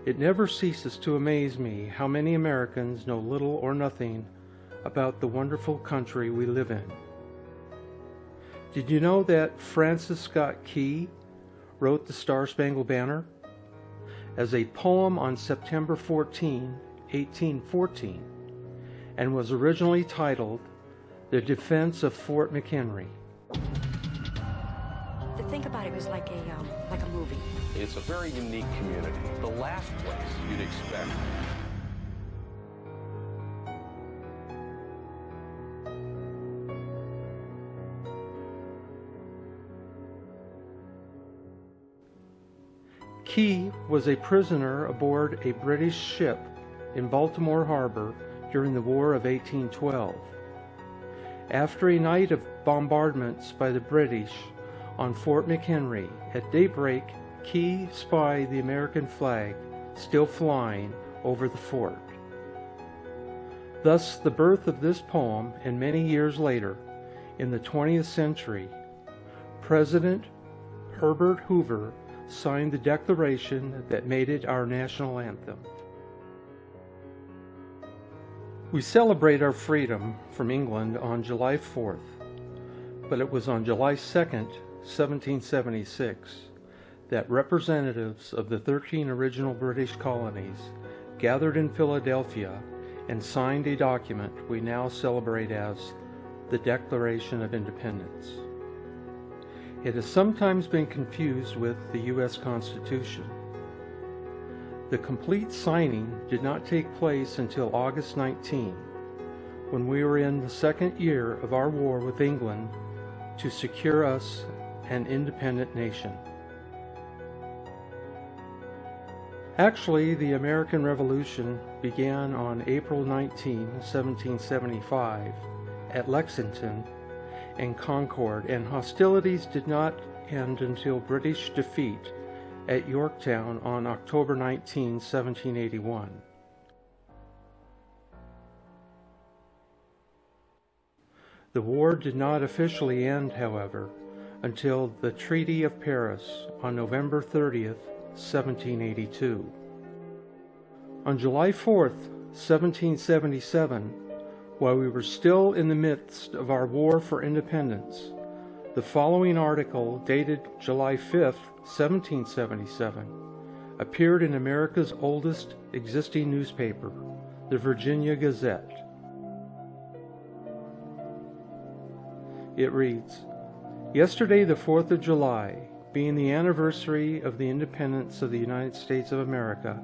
It never ceases to amaze me how many Americans know little or nothing about the wonderful country we live in. Did you know that Francis Scott Key wrote the Star-Spangled Banner as a poem on September 14, 1814, and was originally titled The Defense of Fort McHenry? To think about it was like a movie. It's a very unique community. The last place you'd expect. Key was a prisoner aboard a British ship in Baltimore Harbor during the War of 1812. After a night of bombardments by the British on Fort McHenry, at daybreak, Key spied the American flag still flying over the fort. Thus, the birth of this poem, and many years later, in the 20th century, President Herbert Hoover signed the declaration that made it our national anthem. We celebrate our freedom from England on July 4th, but it was on July 2nd, 1776, that representatives of the 13 original British colonies gathered in Philadelphia and signed a document we now celebrate as the Declaration of Independence. It has sometimes been confused with the U.S. Constitution. The complete signing did not take place until August 19, when we were in the second year of our war with England to secure us an independent nation. Actually, the American Revolution began on April 19, 1775, at Lexington and Concord, and hostilities did not end until British defeat at Yorktown on October 19, 1781. The war did not officially end, however, until the Treaty of Paris on November 30th, 1782. On July 4th, 1777, while we were still in the midst of our war for independence, the following article, dated July 5th, 1777, appeared in America's oldest existing newspaper, the Virginia Gazette. It reads, "Yesterday, the 4th of July, being the anniversary of the independence of the United States of America,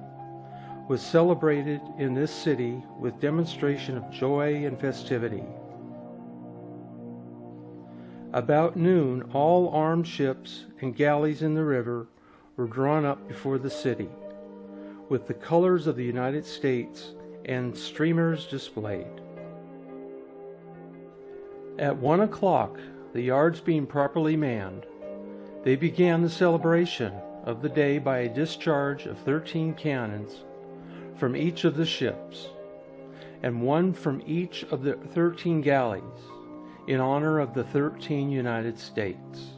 was celebrated in this city with demonstration of joy and festivity. About noon, all armed ships and galleys in the river were drawn up before the city, with the colors of the United States and streamers displayed. At 1 o'clock, the yards being properly manned, they began the celebration of the day by a discharge of 13 cannons from each of the ships, and one from each of the 13 galleys, in honor of the 13 United States.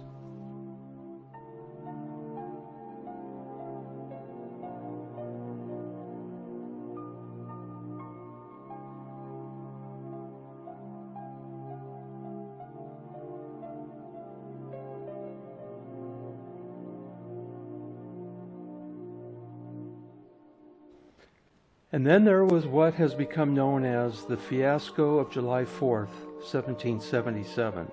And then there was what has become known as the Fiasco of July 4th, 1777.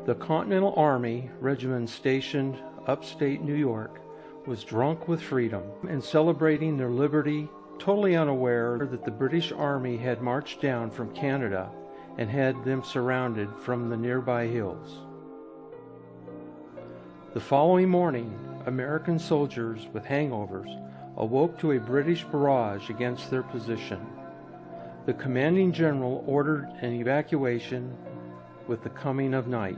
The Continental Army regiment stationed upstate New York was drunk with freedom and celebrating their liberty, totally unaware that the British Army had marched down from Canada and had them surrounded from the nearby hills. The following morning, American soldiers with hangovers awoke to a British barrage against their position. The commanding general ordered an evacuation with the coming of night.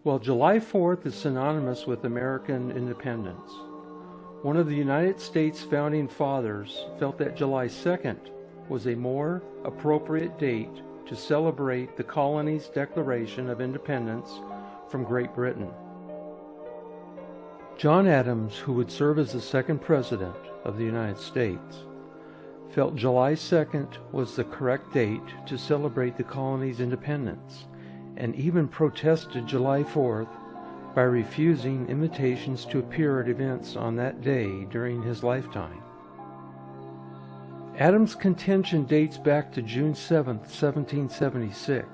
Well, July 4th is synonymous with American independence. one of the United States founding fathers felt that July 2nd was a more appropriate date to celebrate the colony's declaration of independence from Great Britain. John Adams, who would serve as the second president of the United States, felt July 2nd was the correct date to celebrate the colony's independence, and even protested July 4th by refusing invitations to appear at events on that day during his lifetime. Adams' contention dates back to June 7, 1776,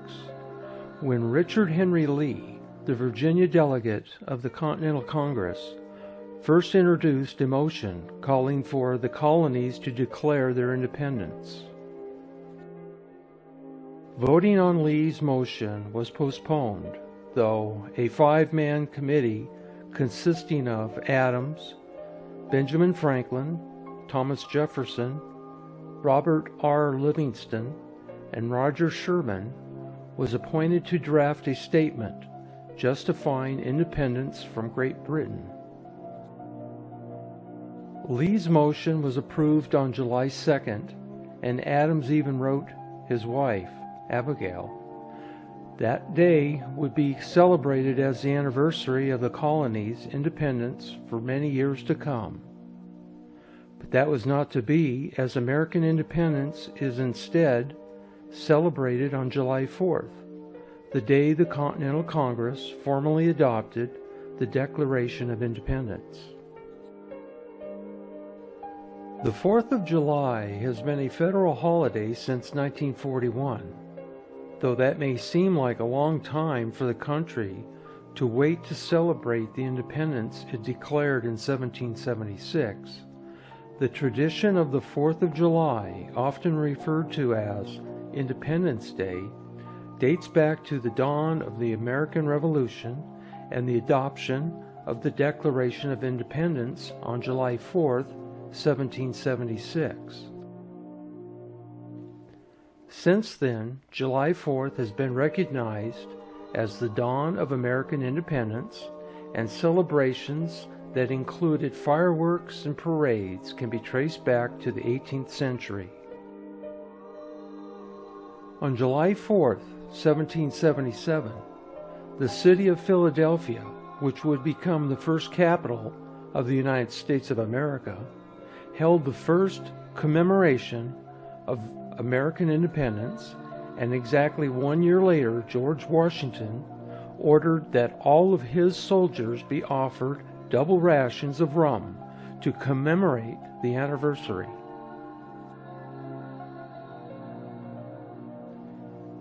when Richard Henry Lee, the Virginia delegate of the Continental Congress, first introduced a motion calling for the colonies to declare their independence. Voting on Lee's motion was postponed, though a 5-man committee consisting of Adams, Benjamin Franklin, Thomas Jefferson, Robert R. Livingston, and Roger Sherman was appointed to draft a statement justifying independence from Great Britain. Lee's motion was approved on July 2nd, and Adams even wrote his wife, Abigail. That day would be celebrated as the anniversary of the colony's independence for many years to come. But that was not to be, as American independence is instead celebrated on July 4th, the day the Continental Congress formally adopted the Declaration of Independence. The 4th of July has been a federal holiday since 1941, though that may seem like a long time for the country to wait to celebrate the independence it declared in 1776. The tradition of the 4th of July, often referred to as Independence Day, dates back to the dawn of the American Revolution and the adoption of the Declaration of Independence on July 4th, 1776. Since then, July 4th has been recognized as the dawn of American independence, and celebrations that included fireworks and parades can be traced back to the 18th century. On July 4th, 1777, the city of Philadelphia, which would become the first capital of the United States of America, held the first commemoration of American independence, and exactly 1 year later, George Washington ordered that all of his soldiers be offered double rations of rum to commemorate the anniversary.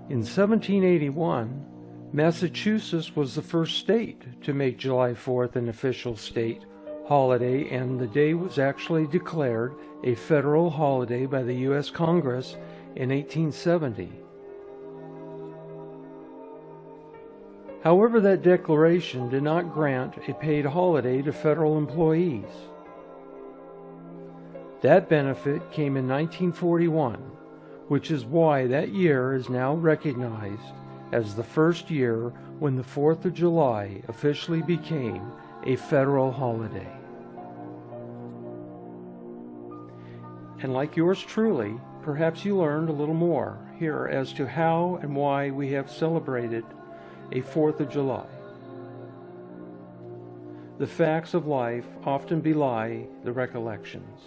In 1781, Massachusetts was the first state to make July 4th an official state holiday, and the day was actually declared a federal holiday by the U.S. Congress in 1870. However, that declaration did not grant a paid holiday to federal employees. That benefit came in 1941, which is why that year is now recognized as the first year when the 4th of July officially became a federal holiday. And like yours truly, perhaps you learned a little more here as to how and why we have celebrated a 4th of July. The facts of life often belie the recollections.